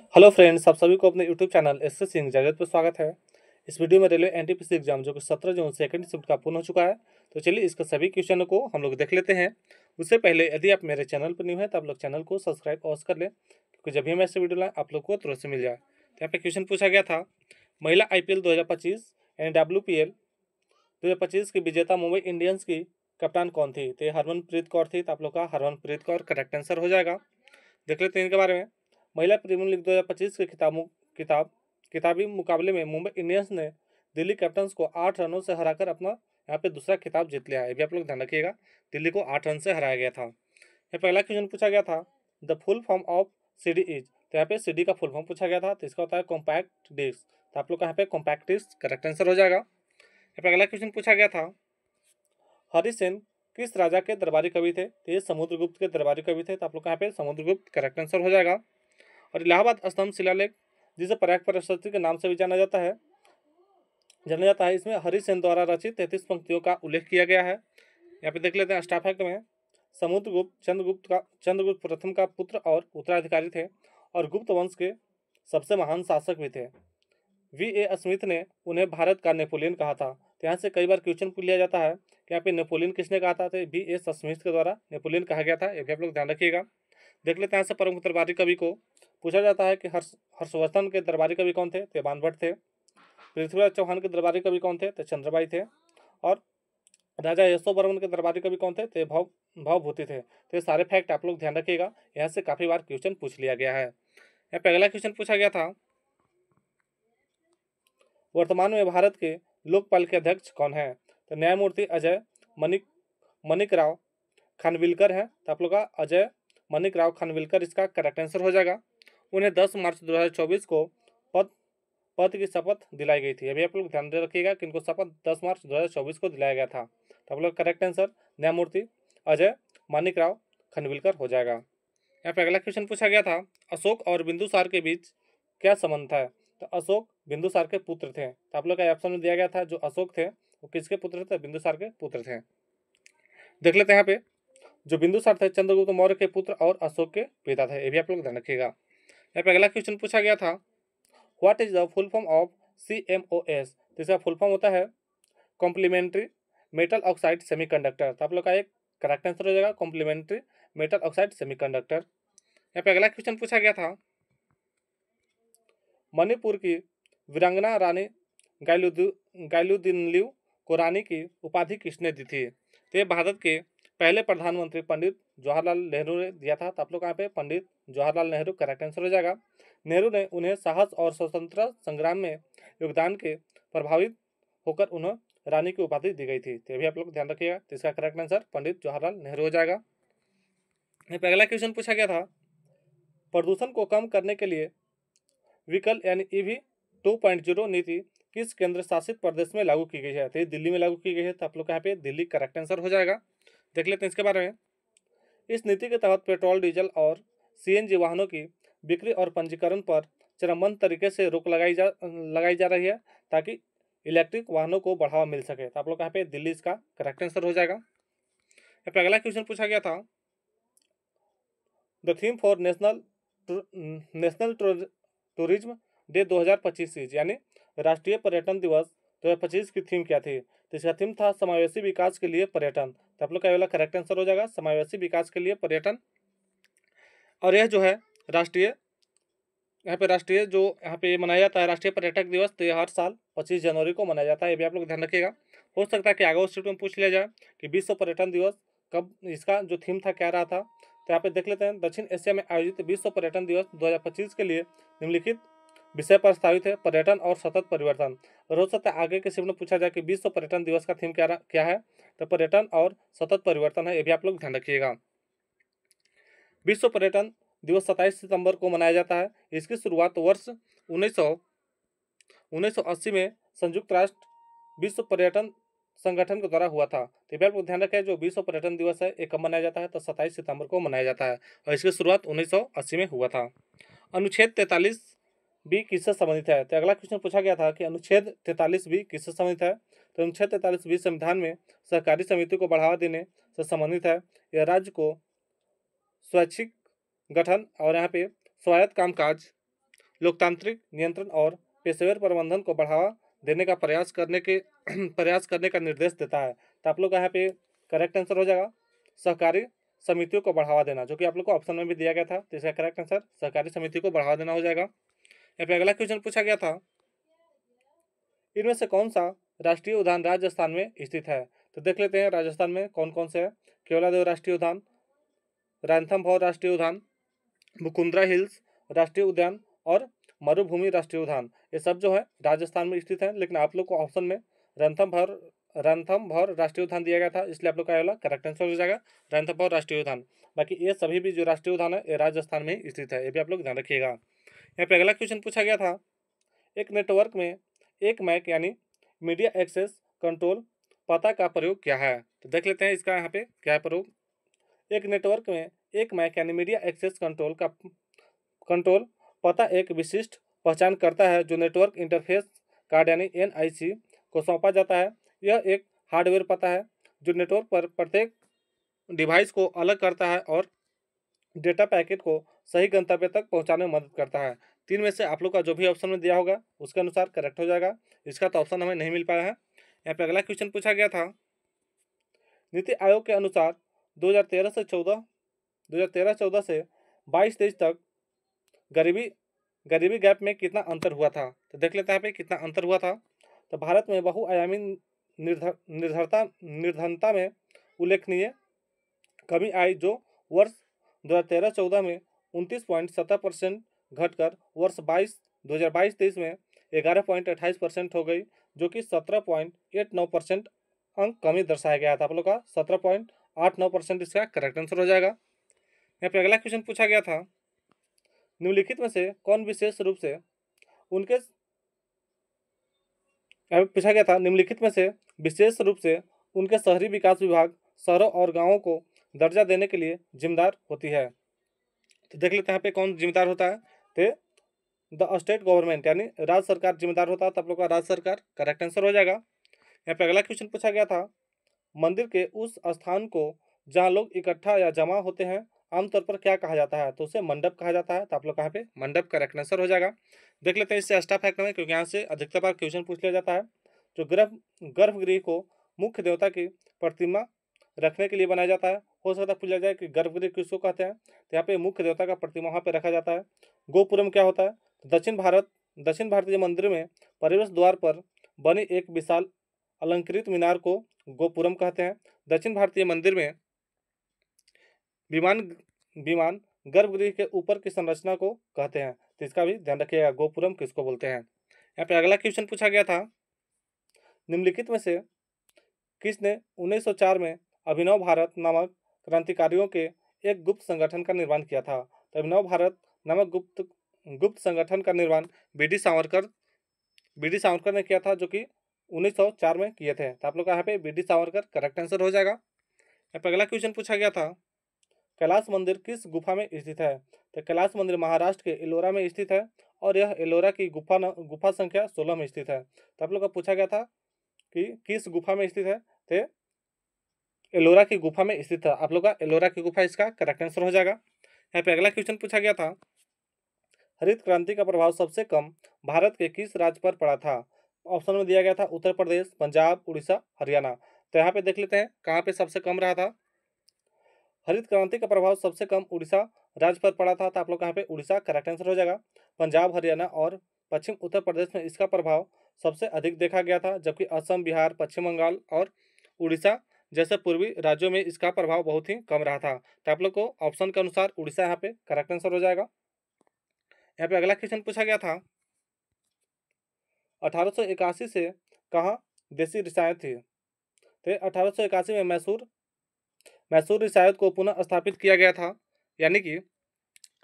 Hello friends, आप सभी को अपने यूट्यूब चैनल एसएस सिंह जगत पर स्वागत है। इस वीडियो में रेलवे एनटीपीसी एग्जाम जो कि 17 जून सेकंड शिफ्ट का पूर्ण हो चुका है। तो चलिए इसके सभी क्वेश्चनों को हम लोग देख लेते हैं। उससे पहले यदि आप मेरे चैनल पर न्यू है तो आप लोग चैनल को सब्सक्राइब अवश्य कर लें, क्योंकि जब भी मैं ऐसे वीडियो लाएं आप लोग को तुरंत से मिल जाए। तो यहाँ पे क्वेश्चन पूछा गया था, महिला IPL 2025 यानी WPL 2025 की विजेता मुंबई इंडियंस की कप्तान कौन थी? तो ये हरमनप्रीत कौर थी। तो आप लोग का हरमनप्रीत कौर करेक्ट आंसर हो जाएगा। देख लेते हैं इनके बारे में। महिला प्रीमियर लीग 2025 के किताबी मुकाबले में मुंबई इंडियंस ने दिल्ली कैपिटल्स को 8 रनों से हराकर अपना यहाँ पे दूसरा खिताब जीत लिया है। ये भी आप लोग ध्यान रखिएगा, दिल्ली को 8 रन से हराया गया था। ये पहला क्वेश्चन पूछा गया था, the full form of CD is. तो यहाँ पे CD का फुल फॉर्म पूछा गया था, तो इसका होता है कॉम्पैक्ट डिस्क। तो आप लोग का यहाँ पे कॉम्पैक्ट डिस्क करेक्ट आंसर हो जाएगा। यहाँ पे अगला क्वेश्चन पूछा गया था, हरिसेन किस राजा के दरबारी कवि थे? तो ये समुद्रगुप्त के दरबारी कवि थे। तो आप लोग का यहाँ पे समुद्रगुप्त करेक्ट आंसर हो जाएगा। और इलाहाबाद स्तंभ शिलालेख, जिसे प्रयाग प्रशस्ति के नाम से भी जाना जाता है, इसमें हरिसेन द्वारा रचित 33 पंक्तियों का उल्लेख किया गया है। यहाँ पे देख लेते हैं स्टार फैक्ट में, समुद्रगुप्त चंद्रगुप्त प्रथम का पुत्र और उत्तराधिकारी थे और गुप्त वंश के सबसे महान शासक भी थे। VA स्मिथ ने उन्हें भारत का नेपोलियन कहा था। तो यहाँ से कई बार क्वेश्चन पूछ लिया जाता है कि यहाँ पे नेपोलियन किसने कहा था? तो VA स्मिथ के द्वारा नेपोलियन कहा गया था। ये भी आप लोग ध्यान रखिएगा। देख लेते हैं यहाँ से प्रमुख दरबारी कवि को पूछा जाता है कि हर्षवर्धन के दरबारी कवि कौन थे? तो बाणभट्ट थे। पृथ्वीराज चौहान के दरबारी कवि कौन थे? तो चंद्रबाई थे। और राजा यशोवर्मन के दरबारी कवि कौन थे? तो भवभूति थे। तो ये सारे फैक्ट आप लोग ध्यान रखिएगा, यहाँ से काफी बार क्वेश्चन पूछ लिया गया है। यहाँ पे अगला क्वेश्चन पूछा गया था, वर्तमान में भारत के लोकपाल के अध्यक्ष कौन है? तो न्यायमूर्ति अजय मनिक मनिक राव खानविलकर है। तो आप लोग का अजय मनिक राव खानविलकर इसका करेक्ट आंसर हो जाएगा। उन्हें 10 मार्च 2024 को पद पद की शपथ दिलाई गई थी। अभी आप लोग ध्यान रखिएगा कि इनको शपथ 10 मार्च 2024 को दिलाया गया था। तो आप लोग करेक्ट आंसर न्यायमूर्ति अजय मानिक राव खनविलकर हो जाएगा। यहाँ पे अगला क्वेश्चन पूछा गया था, अशोक और बिंदुसार के बीच क्या संबंध था? तो अशोक बिंदुसार के पुत्र थे। तो आप लोग का ऑप्शन में दिया गया था, जो अशोक थे वो किसके पुत्र थे? बिंदुसार के पुत्र थे। देख लेते हैं यहाँ पे, जो बिंदुसार थे चंद्रगुप्त मौर्य के पुत्र और अशोक के पिता थे। ये भी आप लोग ध्यान रखिएगा। यहाँ पे अगला क्वेश्चन पूछा गया था, what is the full form of CMOS? तो इसका फुल फॉर्म होता है कॉम्प्लीमेंट्री मेटल ऑक्साइड सेमीकंडक्टर। तो आप लोग का एक करेक्ट आंसर हो जाएगा, कॉम्प्लीमेंट्री मेटल ऑक्साइड सेमीकंडक्टर। यहाँ पे अगला क्वेश्चन पूछा गया था, मणिपुर की वीरांगना रानी गाइलुदिनलिउ को रानी की उपाधि किसने दी थी? तो ये भारत के पहले प्रधानमंत्री पंडित जवाहरलाल नेहरू ने दिया था। तो आप लोग का यहाँ पे पंडित जवाहरलाल नेहरू करेक्ट आंसर हो जाएगा। नेहरू ने उन्हें साहस और स्वतंत्रता संग्राम में योगदान के प्रभावित होकर उन्हें रानी की उपाधि दी गई थी। तो ये भी आप लोग ध्यान रखिएगा। तो इसका करेक्ट आंसर पंडित जवाहरलाल नेहरू हो जाएगा। यहाँ पे अगला क्वेश्चन पूछा गया था, प्रदूषण को कम करने के लिए विकल यानी EV 2.0 नीति किस केंद्र शासित प्रदेश में लागू की गई है? तो ये दिल्ली में लागू की गई है। तो आप लोग यहाँ पे दिल्ली करेक्ट आंसर हो जाएगा। देख लेते हैं इसके बारे में। इस नीति के तहत पेट्रोल, डीजल और CNG वाहनों की बिक्री और पंजीकरण पर चरणबद्ध तरीके से रोक लगाई जा रही है, ताकि इलेक्ट्रिक वाहनों को बढ़ावा मिल सके। तो आप लोग यहाँ पे दिल्ली इसका करेक्ट आंसर हो जाएगा। यहाँ पे अगला क्वेश्चन पूछा गया था, the theme for national tourism day 2025 is, यानी राष्ट्रीय पर्यटन दिवस 2025 की थीम क्या थी? तो इसका थीम था समावेशी विकास के लिए पर्यटन। तो आप लोग का ये वाला करेक्ट आंसर हो जाएगा, समावेशी विकास के लिए पर्यटन। और यह जो है राष्ट्रीय यहाँ पे मनाया जाता है राष्ट्रीय पर्यटक दिवस, तो ये हर साल 25 जनवरी को मनाया जाता है। ये भी आप लोग ध्यान रखिएगा। हो सकता है कि आगे उस में पूछ लिया जाए कि विश्व पर्यटन दिवस कब, इसका जो थीम था क्या रहा था। तो यहाँ पे देख लेते हैं, दक्षिण एशिया में आयोजित विश्व पर्यटन दिवस 2025 के लिए निम्नलिखित विषय प्रस्तावित है, पर्यटन और सतत परिवर्तन। और हो सकता है आगे के शिफ्ट में पूछा जाए कि विश्व पर्यटन दिवस का थीम क्या है? तो पर्यटन और सतत परिवर्तन है। ये भी आप लोग ध्यान रखिएगा। विश्व पर्यटन दिवस 27 सितंबर को मनाया जाता है। इसकी शुरुआत वर्ष 1980 में संयुक्त राष्ट्र विश्व पर्यटन संगठन के द्वारा हुआ था। तो भी आपको ध्यान रखें, जो विश्व पर्यटन दिवस है ये कब मनाया जाता है? तो 27 सितंबर को मनाया जाता है और इसकी शुरुआत 1980 में हुआ था। अनुच्छेद 43B किससे संबंधित है? तो अगला क्वेश्चन पूछा गया था कि अनुच्छेद 43B किससे संबंधित है? तो अनुच्छेद 43B संविधान में सहकारी समिति को बढ़ावा देने से संबंधित है। यह राज्य को स्वैच्छिक गठन और यहाँ पे स्वायत्त कामकाज लोकतांत्रिक नियंत्रण और पेशेवर प्रबंधन को बढ़ावा देने का प्रयास करने का निर्देश देता है। तो आप लोग का यहाँ पे करेक्ट आंसर हो जाएगा सहकारी समितियों को बढ़ावा देना, जो कि आप लोग को ऑप्शन में भी दिया गया था। तो इसका करेक्ट आंसर सहकारी समिति को बढ़ावा देना हो जाएगा। यहाँ पे अगला क्वेश्चन पूछा गया था, इनमें से कौन सा राष्ट्रीय उद्यान राजस्थान में स्थित है? तो देख लेते हैं राजस्थान में कौन कौन से है। केवलादेव राष्ट्रीय उद्यान, रणथंभौर राष्ट्रीय उद्यान, मुकुंदरा हिल्स राष्ट्रीय उद्यान और मरुभूमि राष्ट्रीय उद्यान, ये सब जो है राजस्थान में स्थित है। लेकिन आप लोग को ऑप्शन में रणथंभौर राष्ट्रीय उद्यान दिया गया था, इसलिए आप लोग का वाला करेक्ट आंसर हो जाएगा रणथंभौर राष्ट्रीय उद्यान। बाकी ये सभी भी जो राष्ट्रीय उद्यान है ये राजस्थान में स्थित है, ये भी आप लोग ध्यान रखिएगा। यहाँ पे अगला क्वेश्चन पूछा गया था, एक नेटवर्क में एक मैक यानी मीडिया एक्सेस कंट्रोल पता का प्रयोग क्या है? तो देख लेते हैं इसका यहाँ पे क्या है प्रयोग। एक नेटवर्क में एक मैक यानी मीडिया एक्सेस कंट्रोल पता एक विशिष्ट पहचान करता है जो नेटवर्क इंटरफेस कार्ड यानी NIC को सौंपा जाता है। यह एक हार्डवेयर पता है जो नेटवर्क पर प्रत्येक डिवाइस को अलग करता है और डेटा पैकेट को सही गंतव्य तक पहुंचाने में मदद करता है। तीन में से आप लोग का जो भी ऑप्शन में दिया होगा उसके अनुसार करेक्ट हो जाएगा। इसका तो ऑप्शन हमें नहीं मिल पाया है। यहाँ पे अगला क्वेश्चन पूछा गया था, नीति आयोग के अनुसार 2013-14 से 22-23 तक गरीबी गैप में कितना अंतर हुआ था? तो देख लेते हैं यहाँ पे कितना अंतर हुआ था। तो भारत में बहुआयामी निर्धनता में उल्लेखनीय कमी आई, जो वर्ष 2013-14 में 29.7% घटकर वर्ष 2022-23 में 11.28% हो गई, जो कि 17.89% अंक कमी दर्शाया गया था। आप लोग का 17.89% इसका करेक्ट आंसर हो जाएगा। यहाँ पे अगला क्वेश्चन पूछा गया था, निम्नलिखित में से कौन विशेष रूप से उनके शहरी विकास विभाग शहरों और गांवों को दर्जा देने के लिए जिम्मेदार होती है? तो देख लेते हैं यहाँ पे कौन जिम्मेदार होता है। तो द स्टेट गवर्नमेंट यानी राज्य सरकार जिम्मेदार होता है। तो आप लोग का राज्य सरकार करेक्ट आंसर हो जाएगा। यहाँ पे अगला क्वेश्चन पूछा गया था, मंदिर के उस स्थान को जहाँ लोग इकट्ठा या जमा होते हैं आमतौर पर क्या कहा जाता है? तो उसे मंडप कहा जाता है। तो आप लोग यहाँ पे मंडप करेक्ट आंसर हो जाएगा। देख लेते हैं इससे एक्स्ट्रा फैक्ट में, क्योंकि यहाँ से अधिकतर बार क्वेश्चन पूछ लिया जाता है। जो गर्भगृह को मुख्य देवता की प्रतिमा रखने के लिए बनाया जाता है, हो सकता है पूछा जाए कि गर्भगृह किसको कहते हैं। तो यहाँ पे मुख्य देवता का प्रतिमा वहाँ पे रखा जाता है। गोपुरम क्या होता है? दक्षिण भारतीय मंदिर में प्रवेश द्वार पर बनी एक विशाल अलंकृत मीनार को गोपुरम कहते हैं। दक्षिण भारतीय मंदिर में विमान गर्भगृह के ऊपर की संरचना को कहते हैं। तो इसका भी ध्यान रखिएगा, गोपुरम किसको बोलते हैं। यहाँ पे अगला क्वेश्चन पूछा गया था, निम्नलिखित में से किसने 1904 में अभिनव भारत नामक क्रांतिकारियों के एक गुप्त संगठन का निर्माण किया था? तो अभिनव भारत नामक गुप्त संगठन का निर्माण बीडी सावरकर ने किया था, जो कि 1904 में किए थे। तो आप लोग का यहाँ पे बीडी सावरकर करेक्ट आंसर हो जाएगा। यहाँ पे अगला क्वेश्चन पूछा गया था, कैलाश मंदिर किस गुफा में स्थित है? तो कैलाश मंदिर महाराष्ट्र के एलोरा में स्थित है और यह एलोरा की गुफा संख्या 16 में स्थित है। तो आप लोग का पूछा गया था कि किस गुफा में स्थित है? तो एलोरा की गुफा में स्थित है। आप लोग का एलोरा की गुफा इसका करेक्ट आंसर हो जाएगा। यहाँ पे अगला क्वेश्चन पूछा गया था, हरित क्रांति का प्रभाव सबसे कम भारत के किस राज्य पर पड़ा था? ऑप्शन में दिया गया था उत्तर प्रदेश, पंजाब, उड़ीसा, हरियाणा। तो यहाँ पे देख लेते हैं कहाँ पे सबसे कम रहा था। हरित क्रांति का प्रभाव सबसे कम उड़ीसा राज्य पर पड़ा था। तो आप लोग यहाँ पे उड़ीसा करेक्ट आंसर हो जाएगा। पंजाब, हरियाणा और पश्चिम उत्तर प्रदेश में इसका प्रभाव सबसे अधिक देखा गया था, जबकि असम, बिहार, पश्चिम बंगाल और उड़ीसा जैसे पूर्वी राज्यों में इसका प्रभाव बहुत ही कम रहा था। तो आप लोग को ऑप्शन के अनुसार उड़ीसा यहाँ पे करेक्ट आंसर हो जाएगा। यहाँ पे अगला क्वेश्चन पूछा गया था, 1881 से कहाँ देसी रियासत थी? तो 1881 में मैसूर रियासत को पुनः स्थापित किया गया था, यानी कि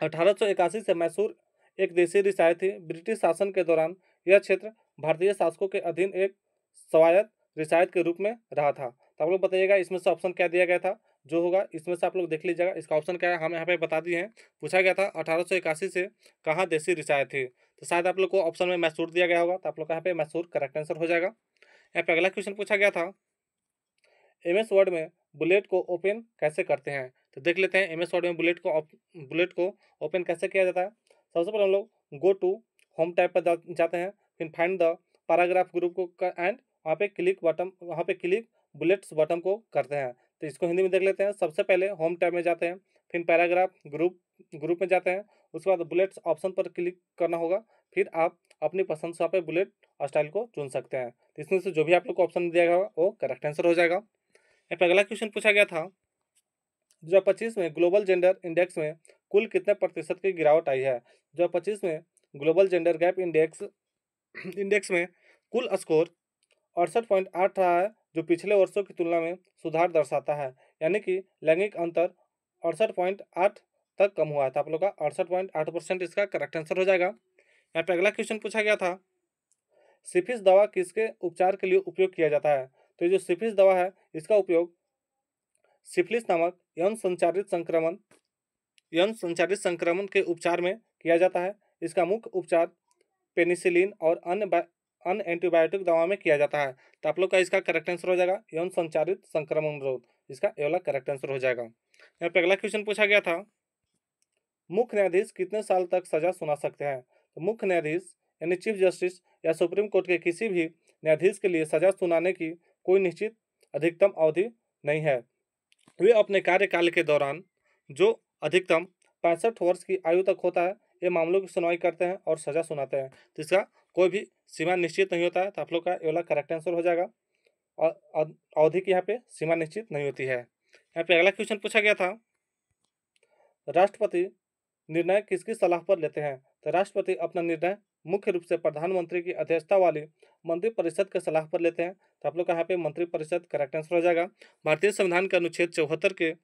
1881 से मैसूर एक देसी रियासत थी। ब्रिटिश शासन के दौरान यह क्षेत्र भारतीय शासकों के अधीन एक स्वायत्त रियासत के रूप में रहा था। तो आप लोग बताइएगा इसमें से ऑप्शन क्या दिया गया था, जो होगा इसमें से आप लोग देख लीजिएगा। इसका ऑप्शन क्या है हम यहाँ पे बता दिए हैं। पूछा गया था 1881 से कहाँ देसी रियासत थी, तो शायद आप लोग को ऑप्शन में मैसूर दिया गया होगा। तो आप लोग का यहाँ पे मैसूर करेक्ट आंसर हो जाएगा। यहाँ पे अगला क्वेश्चन पूछा गया था, MS वर्ड में बुलेट को ओपन कैसे करते हैं? तो देख लेते हैं MS वर्ड में बुलेट को ओपन कैसे किया जाता है। सबसे पहले हम लोग गो टू होम टैब पर जाते हैं, फिर फाइंड द पैराग्राफ ग्रुप को एंड वहाँ पे क्लिक बुलेट्स बटन को करते हैं। तो इसको हिंदी में देख लेते हैं। सबसे पहले होम टैब में जाते हैं, फिर पैराग्राफ ग्रुप में जाते हैं, उसके बाद बुलेट्स ऑप्शन पर क्लिक करना होगा, फिर आप अपनी पसंद से यहाँ पे बुलेट स्टाइल को चुन सकते हैं। तो इसमें से जो भी आप लोग को ऑप्शन दिया गया होगा वो करेक्ट आंसर हो जाएगा। यहाँ पे अगला क्वेश्चन पूछा गया था, 2025 में ग्लोबल जेंडर इंडेक्स में कुल कितने प्रतिशत की गिरावट आई है। 2025 में ग्लोबल जेंडर गैप इंडेक्स में कुल स्कोर 68.8 रहा है, जो पिछले वर्षों की तुलना में सुधार दर्शाता है, यानी कि लैंगिक अंतर 68.8 तक कम हुआ था। आप लोग का 68.8% इसका करेक्ट आंसर हो जाएगा। यहाँ पे अगला क्वेश्चन पूछा गया था, सिफिलिस दवा किसके उपचार के लिए उपयोग किया जाता है। तो ये जो सिफिलिस दवा है इसका उपयोग सिफिलिस नामक यौन संचारित संक्रमण के उपचार में किया जाता है। इसका मुख्य उपचार पेनिसिलिन और अन्य एंटीबायोटिक दवा में किया जाता है। तो आप लोग का इसका करेक्ट आंसर हो जाएगा यौन संचारित संक्रमण रोग, इसका ये वाला करेक्ट आंसर हो जाएगा। यहाँ पे अगला क्वेश्चन पूछा गया था, मुख्य न्यायाधीश कितने साल तक सजा सुना सकते हैं। तो मुख्य न्यायाधीश यानी चीफ जस्टिस या सुप्रीम कोर्ट के किसी भी न्यायाधीश के लिए सजा सुनाने की कोई निश्चित अधिकतम अवधि नहीं है। वे अपने कार्यकाल के दौरान जो अधिकतम 65 वर्ष की आयु तक होता है ये मामलों की सुनवाई करते हैं और सजा सुनाते हैं। तो इसका कोई भी सीमा निश्चित नहीं होता है। तो आप लोग का ये वाला करेक्ट आंसर हो जाएगा। और अवधि की यहाँ पे सीमा निश्चित नहीं होती है। यहाँ पे अगला क्वेश्चन पूछा गया था, राष्ट्रपति निर्णय किसकी सलाह पर लेते हैं। तो राष्ट्रपति अपना निर्णय मुख्य रूप से प्रधानमंत्री की अध्यक्षता वाली मंत्रिपरिषद के सलाह पर लेते हैं। तो आप लोग का यहाँ पे मंत्रिपरिषद करेक्ट आंसर हो जाएगा। भारतीय संविधान के अनुच्छेद 74 के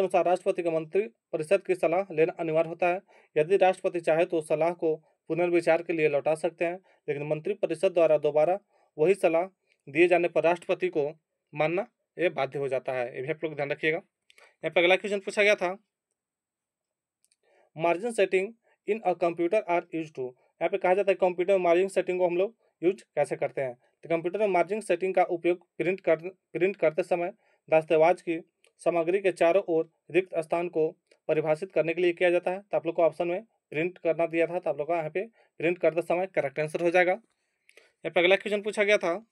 अनुसार राष्ट्रपति का मंत्रिपरिषद की सलाह लेना अनिवार्य होता है। यदि राष्ट्रपति चाहे तो सलाह को पुनर्विचार के लिए लौटा सकते हैं, लेकिन मंत्रिपरिषद द्वारा दोबारा वही सलाह दिए जाने पर राष्ट्रपति को मानना ये बाध्य हो जाता है। ये भी आप लोग ध्यान रखिएगा। यहाँ पे अगला क्वेश्चन पूछा गया था, margin setting in a computer are use to. यहाँ पे कहा जाता है कंप्यूटर में मार्जिन सेटिंग को हम लोग यूज कैसे करते हैं। तो कंप्यूटर में मार्जिन सेटिंग का उपयोग प्रिंट करते समय दस्तावेज की सामग्री के चारों ओर रिक्त स्थान को परिभाषित करने के लिए किया जाता है। तो आप लोग को ऑप्शन में प्रिंट करना दिया था, तो आप लोग का यहाँ पे प्रिंट करते समय करेक्ट आंसर हो जाएगा। यहाँ पे अगला क्वेश्चन पूछा गया था,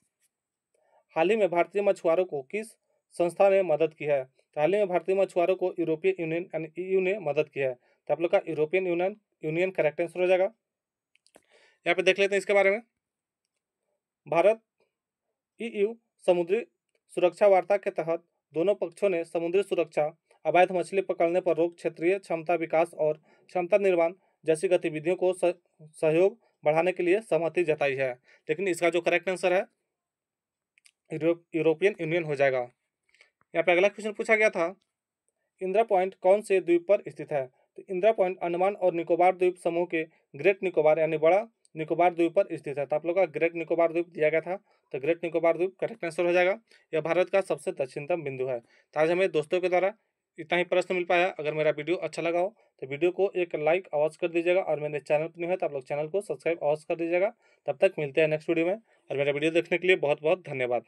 हाल ही में भारतीय मछुआरों को किस संस्था ने मदद की है। तो हाल ही में भारतीय मछुआरों को यूरोपियन यूनियन यानी EU ने मदद की है। तो आप लोग का यूरोपियन यूनियन करेक्ट आंसर हो जाएगा। यहाँ पे देख लेते हैं इसके बारे में, भारत EU समुद्री सुरक्षा वार्ता के तहत दोनों पक्षों ने समुद्री सुरक्षा, अवैध मछली पकड़ने पर रोक, क्षेत्रीय क्षमता विकास और क्षमता निर्माण जैसी गतिविधियों को सहयोग बढ़ाने के लिए सहमति जताई है। लेकिन इसका जो करेक्ट आंसर है यूरोपियन यूनियन हो जाएगा। यहाँ पे अगला क्वेश्चन पूछा गया था, इंदिरा पॉइंट कौन से द्वीप पर स्थित है। तो इंदिरा पॉइंट अंडमान और निकोबार द्वीप समूह के ग्रेट निकोबार यानी बड़ा निकोबार द्वीप पर स्थित है। तो आप लोग का ग्रेट निकोबार द्वीप दिया गया था, तो ग्रेट निकोबार द्वीप करेक्ट आंसर हो जाएगा। यह भारत का सबसे दक्षिणतम बिंदु है। तो आज हमें दोस्तों के द्वारा इतना ही प्रश्न मिल पाया। अगर मेरा वीडियो अच्छा लगा हो तो वीडियो को एक लाइक अवश्य कर दीजिएगा, और मेरे चैनल पर नहीं है तो आप लोग चैनल को सब्सक्राइब अवश्य कर दीजिएगा। तब तक मिलते हैं नेक्स्ट वीडियो में, और मेरा वीडियो देखने के लिए बहुत बहुत धन्यवाद।